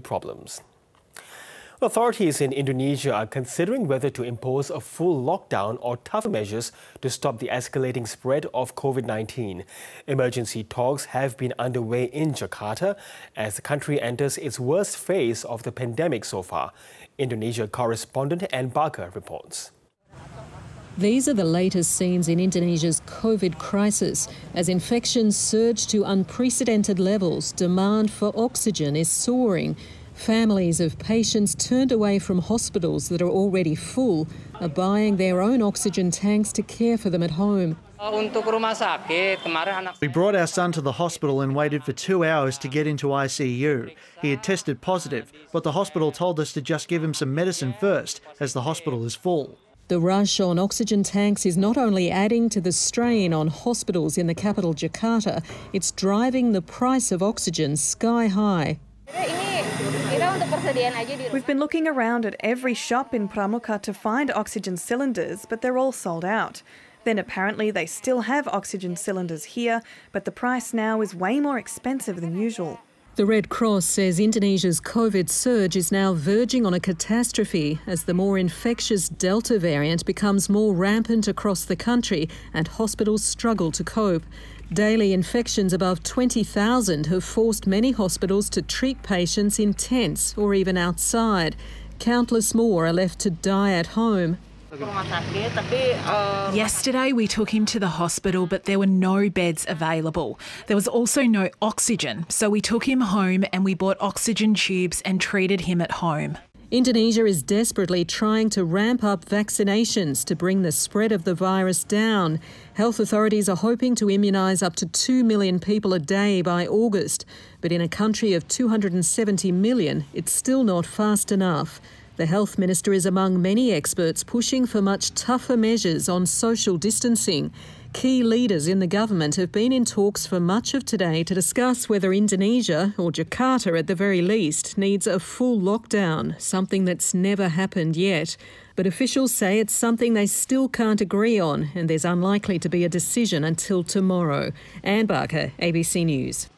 problems. Authorities in Indonesia are considering whether to impose a full lockdown or tougher measures to stop the escalating spread of COVID-19. Emergency talks have been underway in Jakarta as the country enters its worst phase of the pandemic so far. Indonesia correspondent Ann Barker reports. These are the latest scenes in Indonesia's COVID crisis. As infections surge to unprecedented levels, demand for oxygen is soaring. Families of patients turned away from hospitals that are already full are buying their own oxygen tanks to care for them at home. We brought our son to the hospital and waited for 2 hours to get into ICU. He had tested positive, but the hospital told us to just give him some medicine first, as the hospital is full. The rush on oxygen tanks is not only adding to the strain on hospitals in the capital Jakarta, it's driving the price of oxygen sky high. We've been looking around at every shop in Pramuka to find oxygen cylinders, but they're all sold out. Then apparently they still have oxygen cylinders here, but the price now is way more expensive than usual. The Red Cross says Indonesia's COVID surge is now verging on a catastrophe as the more infectious Delta variant becomes more rampant across the country and hospitals struggle to cope. Daily infections above 20,000 have forced many hospitals to treat patients in tents or even outside. Countless more are left to die at home. Yesterday we took him to the hospital, but there were no beds available. There was also no oxygen, so we took him home and we bought oxygen tubes and treated him at home. Indonesia is desperately trying to ramp up vaccinations to bring the spread of the virus down. Health authorities are hoping to immunise up to 2 million people a day by August. But in a country of 270 million, it's still not fast enough. The health minister is among many experts pushing for much tougher measures on social distancing. Key leaders in the government have been in talks for much of today to discuss whether Indonesia, or Jakarta at the very least, needs a full lockdown, something that's never happened yet. But officials say it's something they still can't agree on, and there's unlikely to be a decision until tomorrow. Ann Barker, ABC News.